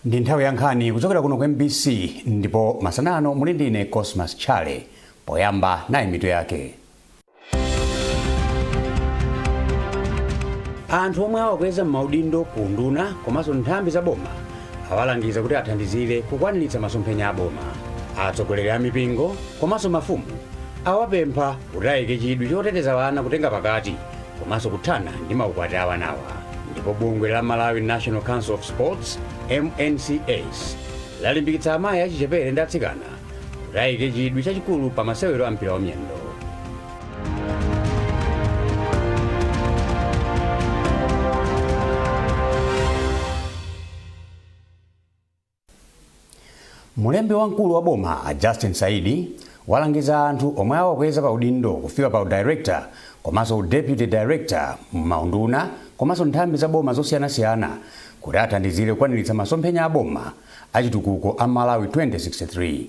Ndi nthawi ya nkhani kuchokera kuno ku MBC ndipo masanano muli ndine Cosmas Chale. Poyamba nayi mitu yake. Anthu omwe awakweza m'maudindo ku nduna komanso nthambi za boma awalangiza kuti athandizire kukwaniritsa masomphenya a boma. Atsogoleri a mipingo komanso mafumu awapempha kuti ayike chidwi choteteza ana kutenga pakati komanso kuthana ndi maukwati a anawa. Ndipo bungwe la Malawi National Council of Sports MNCS lalimbikitsa amayi achichepere ndi atsikana kuti ayike chidwi chachikulu pa masewero a mpira wa miyendo. Mulembi wamkulu wa boma Justin Saidi walangiza anthu omwe awakweza pa udindo kufika pa director komanso deputy director m'maunduna komanso nthambi za boma zosiyanasiyana kuti athandizire kukwaniritsa masomphenya a boma achitukuko a Malawi 2063.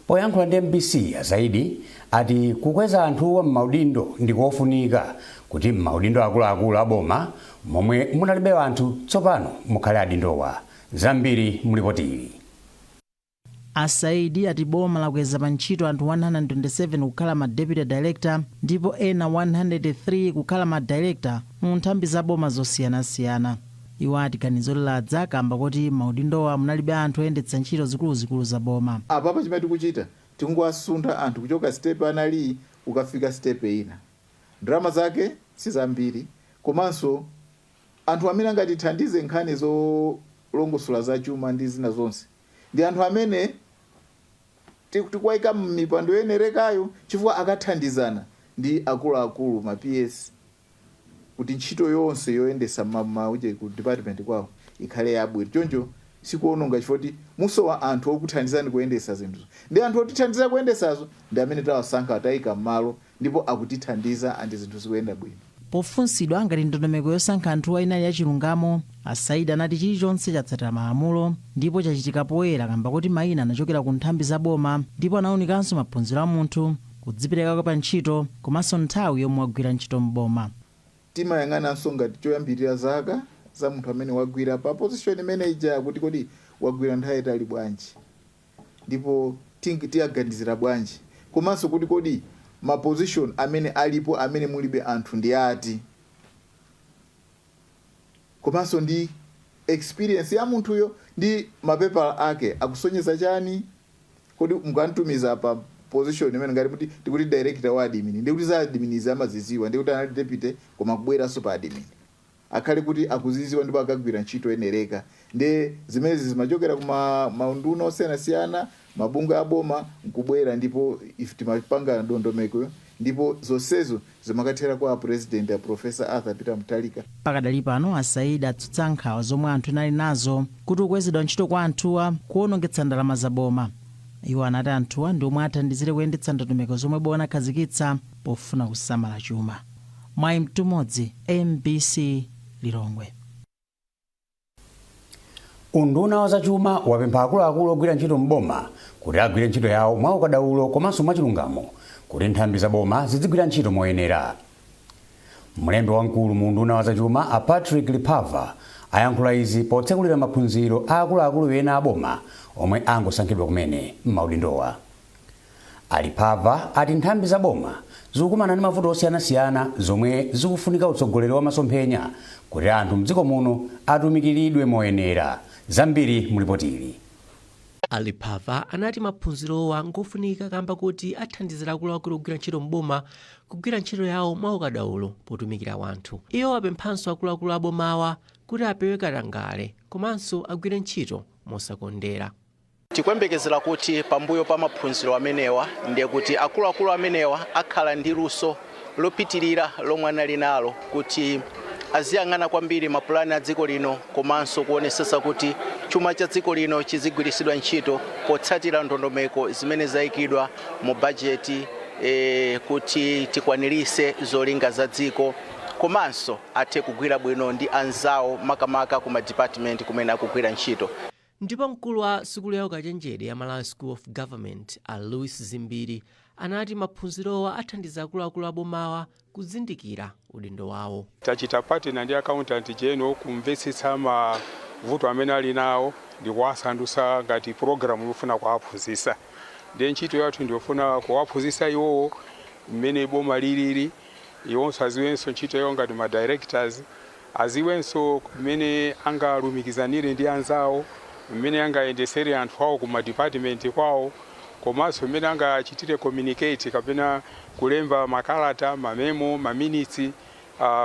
Poyankhula ndi MBC Saidi ati kukweza anthu wa m'maudindo ndi kofunika kuti m'maudindo akuluakulu a boma momwe munalibe anthu tsopano mukhale adindowa. Zambiri mulipotili. Saidi ati boma lakweza pa ntchito anthu 127 kukhala ma deputy director ndipo ena 103 kukhala ma director mu nthambi za boma zosiyanasiyana. Iwo ati ganizo ladza kamba kuti maudindowa munalibe anthu oyendetsa ntchito zikuluzikulu za boma. Apa chimene tikuchita tikungowasuntha anthu kuchoka step anali ukafika step ina. Drama zake si zambiri komanso anthu amene angatithandize nkhani zolongosola za chuma ndi zina zonse ndi anthu amene tikuwaika mipando yoyenerekayo chifukwa akathandizana ndi akuluakulu ma PS kuti ntchito yonse yoyendesa mauje ku department kwawo ikhale yabwino. Choncho sikuononga chifukwa musowa anthu okuthandizani kuyendesa zinthu. Ndi anthu otithandiza kuyendesazo ndi amene tawasankha atayika m'malo ndipo akutithandiza andi zinthu zikuyenda bwino. Pofunsidwa ngati ndondomeko yosankha anthuwa inali yachilungamo, Saidi anati chilichonse chatsatira malamulo ndipo chachitika poyera kamba kuti mayina anachokera ku nthambi za boma ndipo anaunikanso maphunziro a munthu, kudzipereka pa ntchito komanso nthawi yomwe wagwira ntchito m'boma. Timayang'ananso ngati choyambirira zaka za munthu amene wagwira pa position manager kuti kodi wagwira nthawi itali bwanji ndipo tiyaganizira bwanji komanso kuti kodi ma position amene alipo amene mulibe anthu ndi ati komanso ndi experience ya munthuyo ndi mapepa ake akusonyeza chani. Kodi mkantumiza pa position imene ngati kuti tikuti director wa admin ndi kuti za admin amaziziwa ndi kuti anali deputy koma kubweranso pa admin akhale kuti akuziziwa ndipo akagwira ntchito yenereka. Ndi zimene zimachokera kuma maunduna osiyanasiyana mabungwe a boma nkubwera ndipo if timapanga ndondomeko ndipo zonsezo zimakathera kwa president ya Professor Arthur Peter Mutharika. Pakadali pano Saidi atsutsa nkhawa zomwe anthu anali nazo kuti kukwezedwa ntchito kwa anthuwa kuonongetsa ndalama za boma. Iwo anati anthuwa ndi omwe athandizire kuyendetsa ndondomeko zomwe boma akhazikitsa pofuna kusamala chuma. Mwayi Mtumodzi, MBC Lilongwe. Unduna wa zachuma wapempha akuluakulu ogwira ntchito m'boma kuti agwire ntchito yawo mwaukadaulo komanso mwachilungamo kuti nthambi za boma zizigwira ntchito moyenera. Mlembi wamkulu mu unduna wa zachuma Patrick Lipava ayankhula izi potsekulira maphunziro a akuluakulu ena a boma omwe angosankhidwa kumene m'maudindowa. Lipava ati nthambi za boma zikukumana ndi mavuto osiyanasiyana zomwe zikufunika utsogoleri wa masomphenya kuti anthu mdziko muno atumikiridwe moyenera. Zambiri mulipotili. Lipava anati maphunzirowa ngofunika kamba kuti athandizira akuluakulu kugwira ntchito m'boma kugwira ntchito yawo mwaukadaulo potumikira wanthu. Iwo apemphanso akuluakulu a bomawa kuti apewe katangale komanso agwire ntchito mosakondera. Tikuyembekezera kuti pambuyo pa maphunziro amenewa ndiye kuti akuluakulu amenewa akhala ndi luso lopitirira lomwe anali nalo kuti aziyang'ana kwambiri mapulani a dziko lino komanso kuonesesa kuti chuma cha dziko lino chizigwiritsidwa ntchito potsatira ndondomeko zimene zayikidwa mu bajeti kuti tikwanirise zolinga za dziko komanso athe kugwira bwino ndi anzawo makamaka ku department kumene akugwira ntchito. Ndipo mkulu wa sukulu ya ukachenjede ya Malawi School of Government Louis Zimbiri anati maphunzirowa athandiza akuluakulu a bomawa kuzindikira udindo wawo. Tachita partner ndi accountant general kumvetsetsa vuto amene ali nawo ndi kuwasandutsa ngati programu yofuna kuwaphunzitsa. Ndi ntchito yathu ndiyofuna kuwaphunzitsa iwowo mmene boma lilili, iwonso aziwenso ntchito yawo ngati ma directors, aziwenso mmene angalumikizanire ndi anzawo, mmene angayendesere anthu awo ku ma department kwawo, komanso mmene angachitire communicate kapena kulemba makalata, mamemo, maminitsi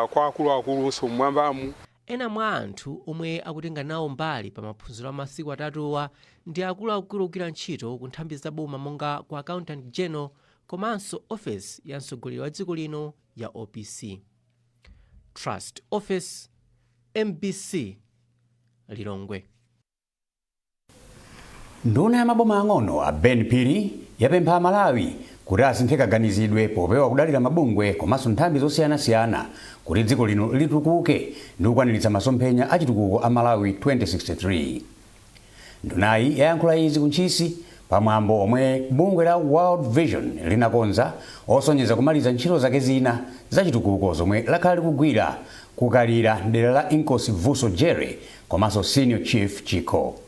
kwa akuluakulunso mmwambamu. Ena mwa anthu omwe akutenga nawo mbali pa maphunziro a masiku atatuwa ndi akuluakulu ogwira ntchito ku nthambi za boma monga ku Accountant General komanso ofesi ya mtsogoleri wa dziko lino ya OPC. Trust Office, MBC, Lilongwe. Nduna ya maboma ang'ono a Ben Piri yapempha Malawi kuti asinthe kaganizidwe popewa kudalira mabungwe komanso nthambi zosiyanasiyana kuti dziko lino litukuke ndi kukwaniritsa masomphenya a chitukuko a Malawi 2063. Ndunayi yayankhula izi kuntchisi pamwambo omwe bungwe la World Vision linakonza osonyeza kumaliza ntchito zake zina za chitukuko zomwe lakhala likugwira kukalira dera la Inkosi Vuso Jere komanso Senior Chief Chiko.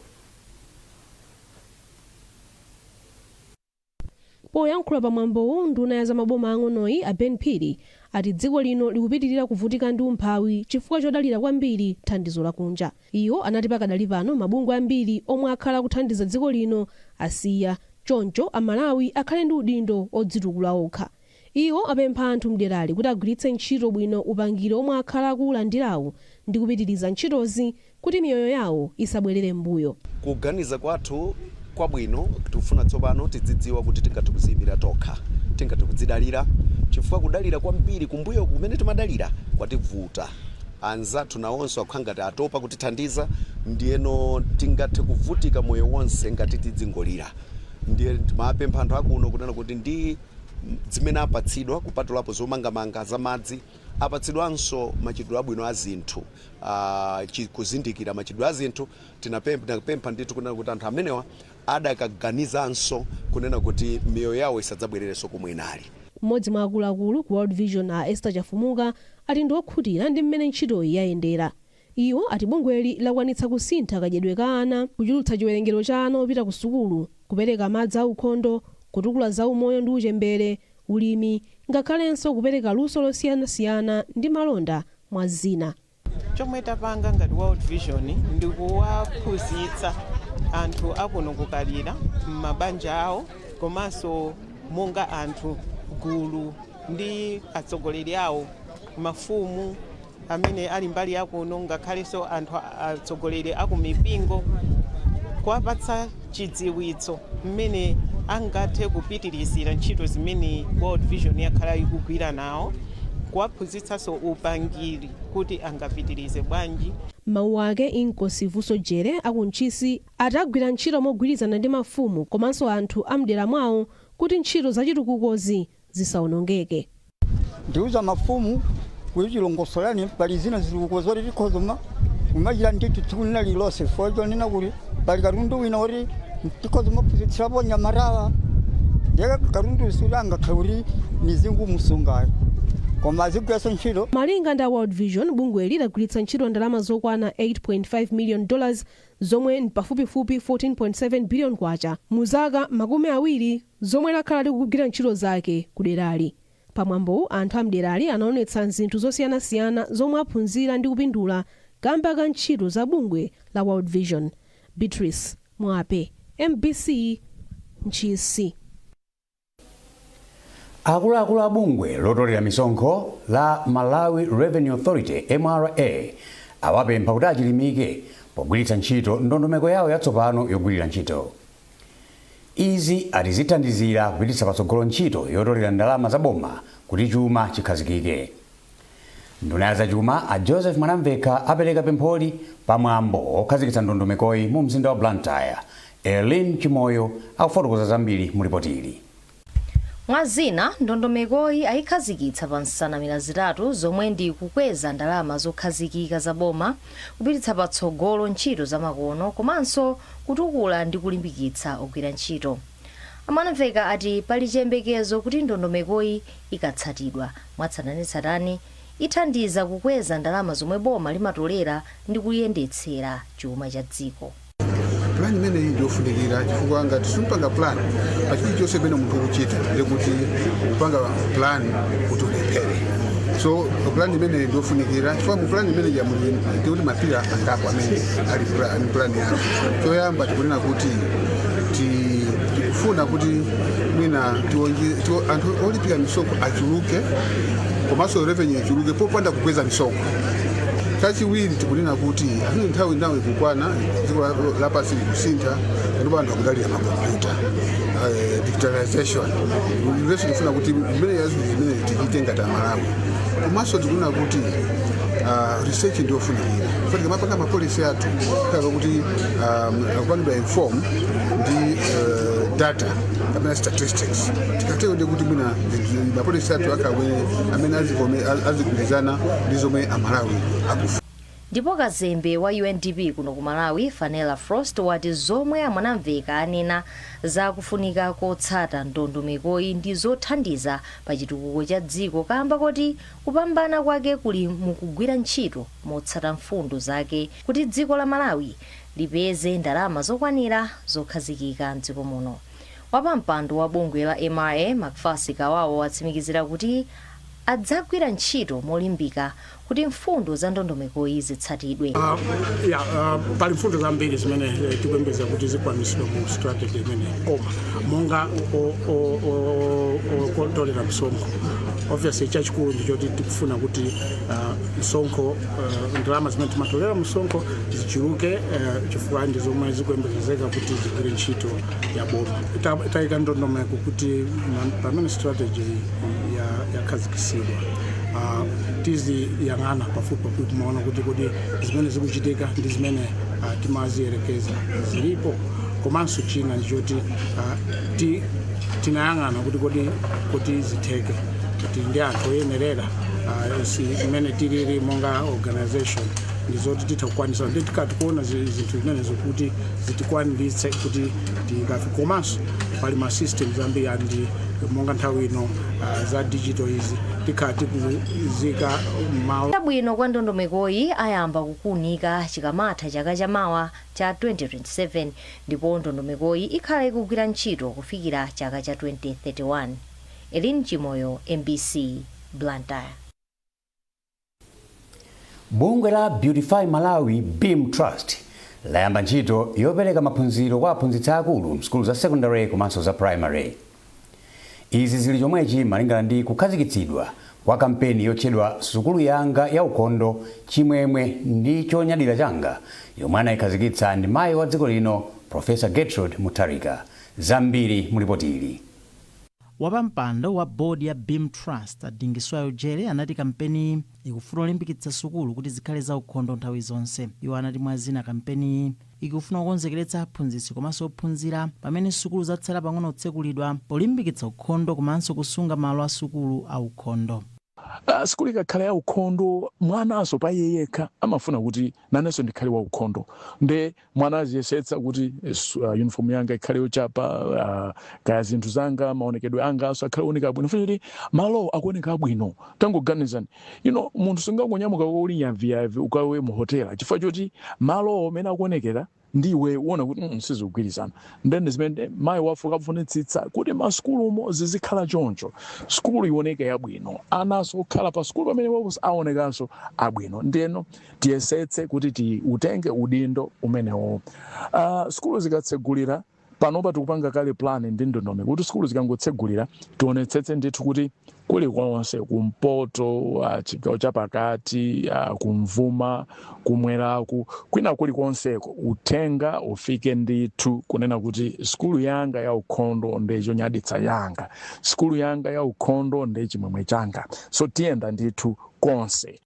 Poyankhula pamwambowu, nduna ya za maboma ang'onoyi a Ben Piri ati dziko lino likupitirira kuvutika ndi umphawi chifukwa chodalira kwambiri thandizo lakunja. Iwo anati pakadali pano mabungwe ambiri omwe akhala kuthandiza dziko lino asiya, choncho Amalawi akhale ndi udindo odzitukula okha. Iwo apempha anthu mderali kuti agwiritse ntchito bwino upangiri omwe akhala akuwulandirawo ndi kupitiriza ntchitozi kuti miyoyo yawo isabwerere m'mbuyo. Kuganiza kwathu kwabwino tikufuna tsopano tidzidziwa kuti tingathe kuziyimira tokha, tingathe kudzidalira chifukwa kudalira kwambiri kumbuyo kumene timadalira kwativuta. Anzathu nawonso akhangati atopa kutithandiza, ndiyeno tingathe kuvutika moyo wonse ngati tidzingolira. Ndiye timapempha anthu akuno kunena kuti ndi zimene apatsidwa kupatulapo zomangamanga za madzi, apatsidwanso machitidwe abwino a zinthu, kuzindikira machitidwe a zinthu. Tinapempha ndithu kunena kuti anthu amenewa adakaganizanso kunena kuti miyoyo yawo isadzabwererenso komwe inali. Mmodzi mwa akuluakulu ku World Vision a Esther Chafumuka ati ndi okhutira ndi mmene ntchitoyi yayendera. Iwo ati bungweli lakwanitsa kusintha kadyedwe ka ana, kuchulutsa chiwerengero cha ana opita ku sukulu, kupereka madzi aukhondo, kutukula za umoyo ndi uchembere, ulimi, ngakhalenso kupereka luso losiyanasiyana ndi malonda mwa zina. Chomwe tapanga ngati World Vision ndi kuwaphunzitsa anthu akuno kukalira m'mabanja awo komanso monga anthu gulu ndi atsogoleri awo, mafumu amene ali mbali yakuno, ngakhalenso anthu atsogoleri akumipingo, kuwapatsa chidziwitso mmene angathe kupitirizira ntchito zimene World Vision yakhala ikugwira nawo, kuwaphunzitsanso upangiri kuti angapitirize bwanji. Mawu ake Inkosi Vuso Jere akuntchisi atagwira ntchito mogwirizana ndi mafumu komanso anthu amdera mwawo kuti ntchito zachitukukozi zisawonongeke. Ndiuza mafumu kuti chilongosolani pali zina zitukuko zoti tikhozoma kumachita ndithu tsiku lina lilonse fojo nena kuti pali katundu wina oti tikhozoma phunzitsirapo nyamatawa, ndiye katundu suti angakhala kuti mizingu musungayo koma azigwiranso ntchito. Malinga ndi World Vision, bungweli lagwiritsa ntchito ndalama zokwana $8.5 million zomwe ndi pafupifupi 14.7 billion kwacha mu zaka makumi awiri zomwe lakhala likugwira ntchito zake kuderali. Pamwambo anthu amderali anaonetsa zinthu zosiyanasiyana zomwe aphunzira ndi kupindula kamba ka ntchito za bungwe la World Vision. Beatrice Mwape, MBC, Ntchisi. Akuluakulu a bungwe lotolera misonkho la Malawi Revenue Authority MRA awapempha kuti achilimike pogwiritsa ntchito ndondomeko yawo yatsopano yogwirira ntchito. Izi atizithandizira kupititsa patsogolo ntchito yotolera ndalama za boma kuti chuma chikhazikike. Nduna ya zachuma a Joseph Mwanamveka apereka pempholi pamwambo okhazikitsa ndondomekoyi mu mzinda wa Blantyre. Elin Chimoyo akufotokoza zambiri mu ripoti ili. Mwazina ndondomekoyi ayikhazikitsa pa nsanamira zitatu zomwe ndi kukweza ndalama zokhazikika za boma, kupititsa patsogolo ntchito za makono komanso kutukula ndi kulimbikitsa ogwira ntchito. Mwanamveka ati pali chiyembekezo kuti ndondomekoyi ikatsatidwa mwatsatanetsatane ithandiza kukweza ndalama zomwe boma limatolera ndi kuyendetsera chuma cha dziko. Plan imene ndiofunikira chifukwa ngati simpanga plan pachili chonse pene munthu ukuchita ndikuti kupanga plan kuti ulephere. So plan imene ndiofunikira chifukwa mu plan imene ya kuti mapira angapo amene ali plan yake. Choyamba tikunena kuti tikufuna kuti mwina anthu olipira misoko achuluke komanso revenue ichuluke popanda kukweza misoko. Kachiwiri tikunena kuti azino nthawi ndawo ikukwana dziko lapasi kusintha ndipo anthu akudalira makompyuta digitalization leso tifuna kuti mbele yazo zimene tichite ngati Malawi. Komanso tikunena kuti research ndiofunikira kuti mapanga mapolisi athu kaya kuti akupanidwa inform ndi data kapena statistics tikatero ndi kuti mwina mapolisi athu akabwere amene azigwirizana ndi zomwe Amalawi akufa. Ndipo kazembe wa UNDP kuno ku Malawi Fanela Frost wati zomwe amanamveka anena za kufunika kotsata ndondomekoyi ndi zothandiza pa chitukuko cha dziko kamba kuti kupambana kwake kuli mukugwira ntchito motsata mfundo zake kuti dziko la Malawi lipeze ndalama zokwanira zokhazikika mdziko muno. Wapampando wa bungwe la MRA Macpherson Kawawa watsimikizira kuti adzagwira ntchito molimbika kuti mfundo za ndondomekoyi zitsatidwe. Pali mfundo zambiri zimene tikuyembekeza kuti zikwanisidwe mu strategy imene koma monga kontolera msonkho. Obviously chachikulu ndi choti tikufuna kuti msonkho ndalama zimene timatolera msonkho zichuluke chifukwa ndi zomwe zikuyembekezeka kuti zigwire ntchito ya boma. Tayika ndondomeko kuti pamene strategy yakhazikitsidwa tizi yang'ana pafupi kumaona kuti zimene zikuchitika ndi zimene timaziyerekeza zilipo. Komanso china ndichoti tinayang'ana kuti zitheke kuti ndi anthu oyenerera imene tilili monga organization ndizoti titakwanisa ndi tikati kuona zinthu zimenezo kuti zitikwaniritse kuti tikafika. Komanso pali ma systems ambiri andi monga nthawi ino za digital izi tikati kuzika mawu. Bwino kwa ndondomekoyi ayamba kukunika chikamatha chaka chamawa cha 2027 ndipo ndondomekoyi ikhala ikugwira ntchito kufikira chaka cha 2031. Elin Chimoyo, MBC, Blantyre. Bungwe la Beautify Malawi Beam Trust layamba ntchito yopereka maphunziro kwa aphunzitsi akulu msukulu za secondary komanso za primary. Izi zili chomwechi malingana ndi kukhazikitsidwa kwa kampeni yotchedwa sukulu yanga ya ukhondo chimwemwe ndi chonyadira changa yomwe anayikhazikitsa ndi mayi wa dziko lino Professor Gertrude Mutharika. Zambiri mulipotili. Wapampando wa board ya Beam Trust Adingiswayo Jere anati kampeni ikufuna olimbikitsa sukulu kuti zikhale za ukhondo nthawi zonse. Iwo anati mwazina kampeni ikufuna kukonzekeretsa aphunzitsi komanso ophunzira pamene sukulu zatsala pang'ono kutsekulidwa polimbikitsa ukhondo komanso kusunga malo a sukulu a ukhondo. Sukulu ikakhala ya ukhondo mwanaso pa iye yekha amafuna kuti nanenso ndikhale wa ukhondo. Nde mwana aziyesetsa kuti uniform yanga ikhale yochapa, kaya zinthu zanga maonekedwe anga aso akhale oneka bwino. Funa kuti malo akuoneka bwino. Tangoganizani. Munthu sungangonyamuka uli yavi ukawe mu hotela chifukwa choti malo amene akuonekera ndiwe uona kuti sizigwirizana. Ndende zimene mayi wafu kafunitsitsa kuti masukulumo zizikhala choncho. Sukulu ioneke yabwino. Anaso okhala pa sukulu pamene wawo aonekanso abwino. Ndeno tiyesetse kuti utenge udindo umenewo. Sukulu zikatsegulira panopa tikupanga kale plan ndi ndondomeko kuti sukulu zikangotsegulira tionetsetse ndithu kuti kuli konse kumpoto, chigawo chapakati, kumvuma, kumweraku, kwina kuli konseko uthenga ufike ndithu kunena kuti sukulu yanga ya ukhondo ndi chonyaditsa yanga, sukulu yanga ya ukhondo ndi chimwemwe changa. So tiyenda ndithu konse.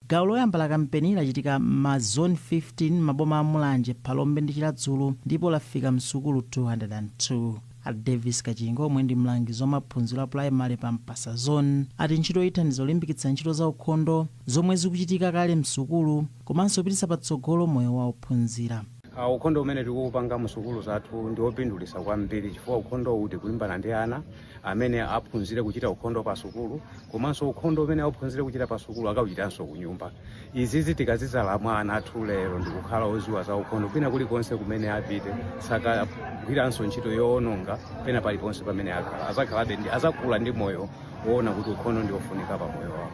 Gawo loyamba la kampeni lachitika ma zone 15 maboma a Mulanje, Phalombe ndi Chiradzulu ndipo lafika msukulu 202. Davis Kachingo omwe ndi mlangizi wa maphunziro a primary pa Mpasa zone ati ntchito ithandiza olimbikitsa ntchito za ukhondo zomwe zikuchitika kale msukulu komanso kupititsa patsogolo moyo wa ophunzira. ukhondo umene tikupanga musukulu zathu ndi opindulisa kwambiri chifukwa ukhondo uti kulimbana ndi ana amene aphunzire kuchita ukhondo pa sukulu komanso ukhondo umene aphunzire kuchita pa sukulu akauchitanso kunyumba. Izizi tikazizalamwa ana athu lero ndi kukhala oziwa za ukhondo kwina kulikonse kumene apite sakagwiranso ntchito yoononga pena paliponse pamene akhala azakhalabe ndi azakula ndi moyo woona kuti ukhondo ndi ofunika pa moyo wawo.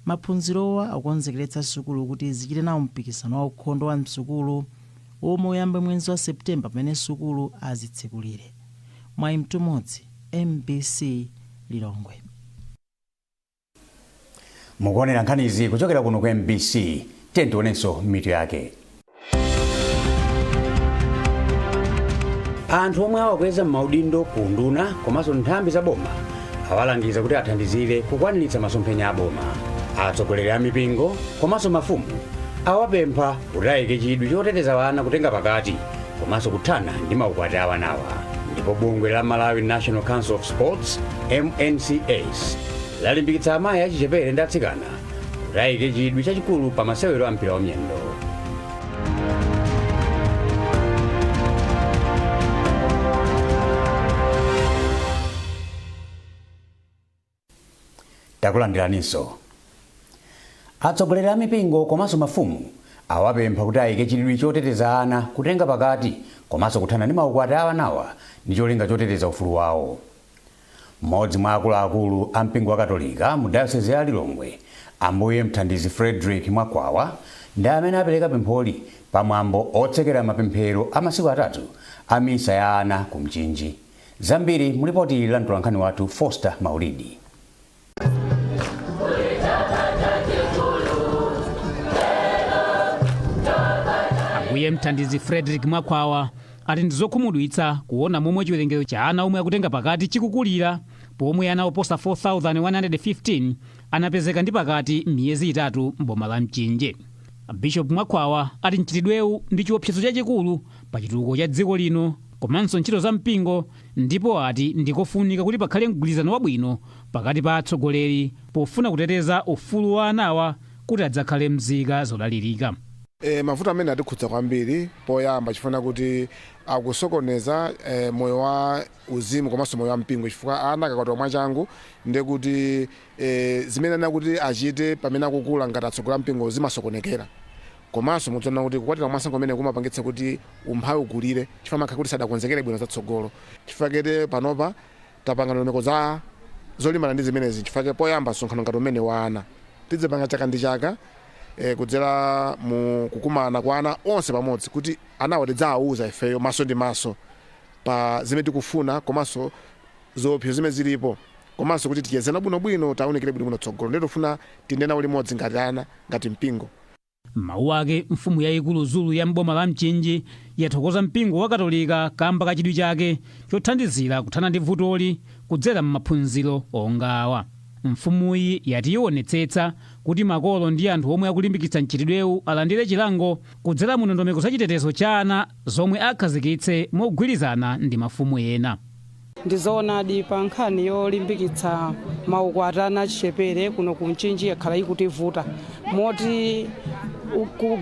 Maphunzirowa akukonzekeretsa sukulu kuti zichite nawo mpikisano wa ukhondo wa msukulu omwe uyambe mwezi wa Septemba pamene sukulu azitsekulire. Mwayi Mtumodzi, MBC Lilongwe. Mukuonera nkhanizi kuchokera kuno ku MBC, tionenso mitu yake. Anthu omwe awakweza m'maudindo ku nduna komanso nthambi za boma awalangiza kuti athandizire kukwaniritsa masomphenya a boma. Atsogoleri a mipingo komanso mafumu awapempha kuti ayike chidwi choteteza ana kutenga pakati komanso kuthana ndi maukwati a anawa. Ndipo bungwe la Malawi National Council of Sports MNCS lalimbikitsa amayi achichepere ndi atsikana kuti ayike chidwi chachikulu pa masewero a mpira wamiyendo. Takulandiraninso. Atsogoleri a mipingo komanso mafumu awapempha kuti ayike chidwi choteteza ana kutenga pakati komanso kuthana ndi maukwati a anawa ndi cholinga choteteza ufulu wawo. Mmodzi mwa akuluakulu a mpingo wa Katolika mu Diocese ya Lilongwe, Ambuye Mthandizi Frederick Mwakwawa, ndi amene apereka pempholi pamwambo otsekera mapemphero a masiku atatu a misa ya ana ku Mchinji. Zambiri mulipoti la mtolankhani wathu Foster Maulidi. Ambuye Mthandizi Frederick Mwakwawa ati ndizokhumudwitsa kuona momwe chiwerengero cha ana omwe akutenga pakati chikukulira, pomwe ana oposa 4,115 anapezeka ndi pakati miyezi itatu m'boma la Mchinje. Bishop Mwakwawa ati mchitidwewu ndi chiopsezo chachikulu pa chitukuko cha dziko lino komanso ntchito za mpingo, ndipo ati ndikofunika kuti pakhale mgwirizano wabwino pakati pa atsogoleri pofuna kuteteza ufulu wa anawa kuti adzakhale mzika zodalirika. Mavuto amene atikhudza kwambiri poyamba chifuna kuti akusokoneza moyo wa uzimu komanso moyo wa mpingo, chifukwa ana akakwatwa mwachangu ndi kuti zimene ana kuti achite pamene akukula ngati atsogoleri mpingo zimasokonekera. Komanso mudziona kuti kukwatira mwasango amene kumapangitsa kuti umphawi ukulire chifukwa makhala kuti sadakonzekere bwino zatsogolo. Chifukwa kete panopa tapanga ndondomeko za zolimbana ndi zimenezi. Chifukwa poyamba msonkhano ngati umene wa ana tidzapanga chaka ndi chaka kudzera mu kukumana kwa ana onse pamodzi kuti anawo tidzawauza ifeyo maso ndi maso pa zimene tikufuna komanso zoopsezo zimene zilipo, komanso kuti tiyezena bwinobwino tawunikire bwinobwino tsogolo. Ndipo tofuna tindena limodzi ngati ana ngati mpingo. Mawu ake mfumu yayikulu Zulu ya mboma la Mchinji yathokoza mpingo wa Katolika kamba ka chidwi chake chothandizira kuthana ndi vutoli kudzera m'maphunziro onga awa. Mfumuyi yati iwonetsetsa kuti makolo ndi anthu omwe akulimbikitsa mchitidwewu alandire chilango kudzera mu ndondomeko za chitetezo cha ana zomwe akhazikitse mogwirizana ndi mafumu ena. Ndizoonadi pa nkhani yolimbikitsa maukwati ana achichepere kuno ku Mchinji yakhala ikutivuta moti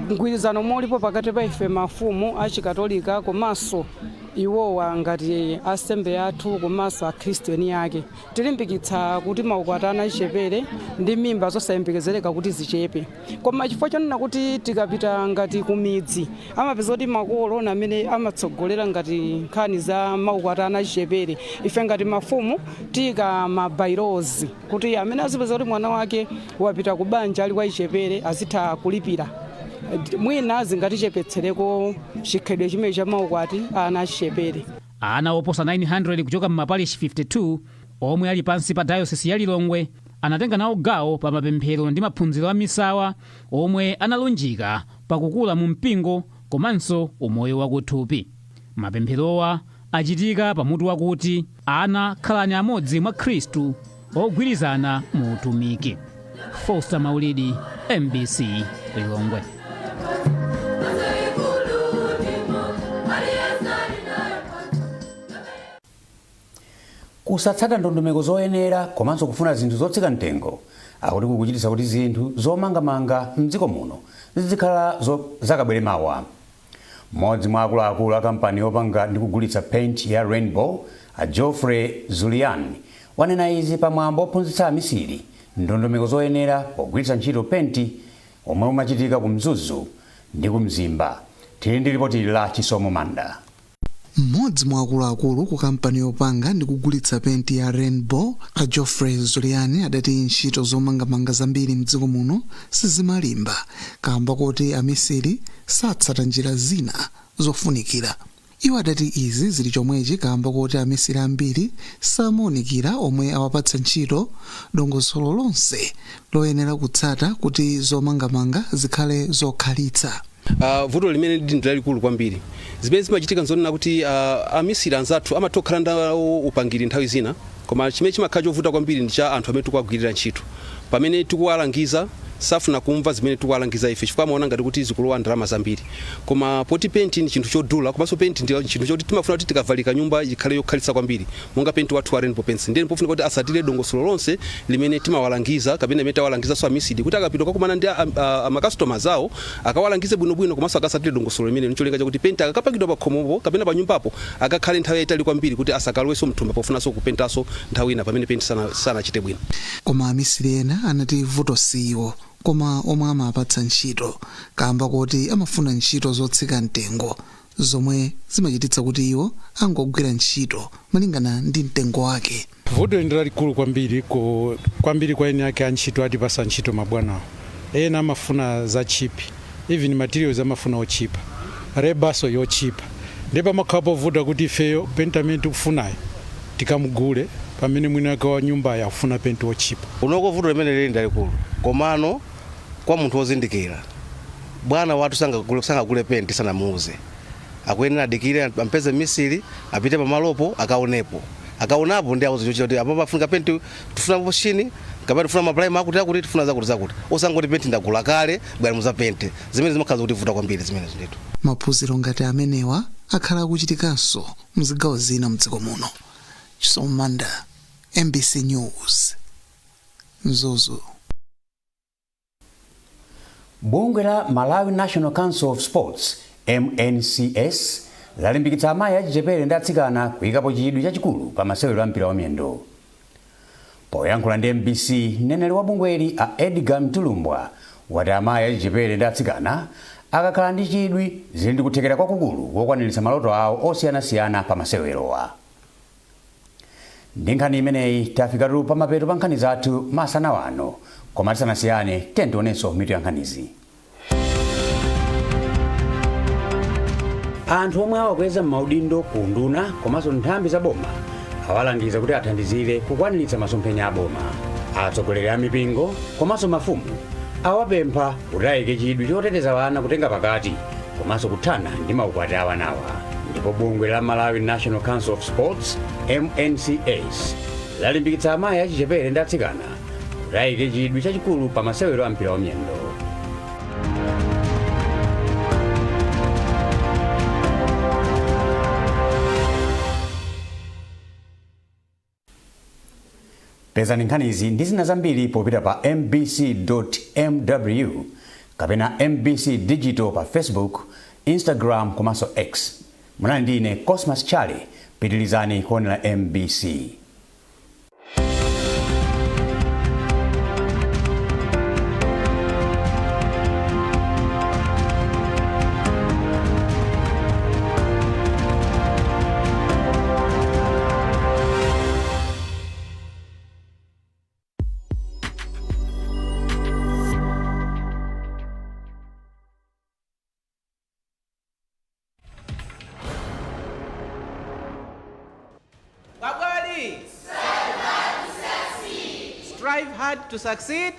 mgwirizano molipo pakati pa ife mafumu achikatolika komanso iwowa ngati asembe athu komanso akhristu eni ake tilimbikitsa kuti maukwati ana achichepere ndi mimba zosayembekezereka kuti zichepe. Koma chifukwa chonena kuti tikapita ngati kumidzi amapeza kuti makolo amene amatsogolera ngati nkhani za maukwati ana achichepere ife ngati mafumu tika mabairozi kuti amene azipeza kuti mwana wake wapita ku banja ali kwa chichepere azitha kulipira mwina zingatichepetsereko chikhalidwe chimene cha maukwati ana achichepere. Ana oposa 900 kuchoka m'maparish 52 omwe ali pansi pa Diocese ya Lilongwe anatenga nawo gawo pa mapemphero ndi maphunziro a misawa omwe analunjika pakukula mu mpingo komanso umoyo wakuthupi. Mapempherowa achitika pamutu wakuti ana khalani amodzi mwa Khristu ogwirizana mu utumiki. Foster Maulidi, MBC Lilongwe. Kusatsata ndondomeko zoyenera komanso kufuna zinthu zotsika mtengo akuti kukuchititsa kuti zinthu zomangamanga mdziko muno zizikhala zakabwere mawa. Mmodzi mwa akuluakulu a kampani yopanga ndi kugulitsa paint ya Rainbow, a Geoffrey Zulian, wanena izi pamwambo ophunzitsa amisiri ndondomeko zoyenera pogwiritsa ntchito penti omwe umachitika ku Mzuzu ndi ku Mzimba. Tili ndi ripoti la Chisomo Manda. Mmodzi mwa akuluakulu ku kampani yopanga ndi kugulitsa penti ya Rainbow, a Geoffrey Zulian, adati ntchito zomangamanga zambiri mdziko muno sizimalimba kamba kuti amisiri satsata njira zina zofunikira. Iwo adati izi zili chomwechi kamba kuti amisiri ambiri samaonekera omwe awapatsa ntchito dongosolo lonse loyenera kutsata kuti zomangamanga zikhale zokhalitsa. Vuto limene ndi lalikulu kwambiri. Zimene zimachitika nzonena kuti amisiri anzathu amatokhala ndawo upangiri nthawi zina, koma chimene chimakhala chovuta kwambiri ndi cha anthu amene tikuwagwirira ntchito. Pamene tikuwalangiza safuna kumva zimene tikuwalangiza ife chifukwa amaona ngati kuti zikulowa ndalama zambiri. Koma poti penti ni chinthu chodula, komanso penti ndi chinthu choti timafuna kuti tikavalika nyumba ikhale yokhalitsa kwambiri. Monga penti wathu wa Rainbow Paints ndiye pofuna kuti asatire dongosolo lonse limene timawalangiza kapena imene tawalangiza so amisiri kuti akapita kwakumana ndi amakastomers awo akawalangize bwinobwino komanso akasatire dongosolo limene nicholinga chakuti penti akapangidwa pa khomopo kapena pa nyumbapo akakhale nthawi yayitali kwambiri kuti asakalweso mthumba pofunanso kupentanso nthawi ina pamene penti sanachite bwino. Koma amisiri ena anati vuto siwo koma omwe amapatsa ntchito kamba kuti amafuna ntchito zotsika mtengo zomwe zimachititsa kuti iwo angogwira ntchito malingana ndi mtengo wake. Vuto ndi lalikulu kwambiri kwa eni ake antchito atipasa ntchito mabwana. Ena amafuna za cheap, even materials amafuna ochipa, rebaso yochipa. Ndipo amakhapo vuta kuti ifeyo penti amene tikufunayo tikamugule pamene mwini wake wa nyumba yakufuna penti ochipa. Unoko vuto limene lili lalikulu komano kwa munthu wozindikira. Bwana watu sangagule penti sanamuuze. Akuyenera adikire ampeze misiri apite pamalopo akaonepo. Akaonapo ndi auze kuti apo pafunika penti tufuna poshini kapena tufuna maplai akuti tufuna zakuti. Osangoti penti ndagula kale bwana muza penti. Zimene zimakhaza kuti vuta kwambiri zimene zinditu. Maphunziro ngati amenewa akhala kuchitikanso mzigawo zina mdziko muno. Chisomo Manda, MBC News, Mzuzu. Bungwe la Malawi National Council of Sports MNCS lalimbikitsa amayi achichepere ndi atsikana kuyikapo chidwi chachikulu pa masewero a mpira wa miyendo. Poyankhula ndi MBC, mneneri wa bungweli a Edgar Mtulumbwa wati amayi achichepere ndi atsikana akakhala ndi chidwi zili ndi kuthekera kwakukulu wokwaniritsa maloto awo osiyanasiyana pa masewerowa. Ndi nkhani imeneyi tafikatu pa mapeto pa nkhani zathu masana wano, koma tisanasiyane tionenso mitu ya nkhanizi. Anthu omwe awakweza m'maudindo ku nduna komanso nthambi za boma awalangiza kuti athandizire kukwaniritsa masomphenya a boma. Atsogoleri a mipingo komanso mafumu awapempha kuti ayike chidwi choteteza ana kutenga pakati komanso kuthana ndi maukwati a anawa. Ndipo bungwe la Malawi National Council of Sports MNCS lalimbikitsa amayi achichepere ndi atsikana kuti ayike chidwi chachikulu pa masewero a mpira wa miyendo. Pezani nkhanizi ndi zina zambiri popita pa mbc.mw kapena MBC Digital pa Facebook, Instagram komanso X. Munali ndine Cosmas Chale, pitilizani kuonera MBC. Strive hard to succeed.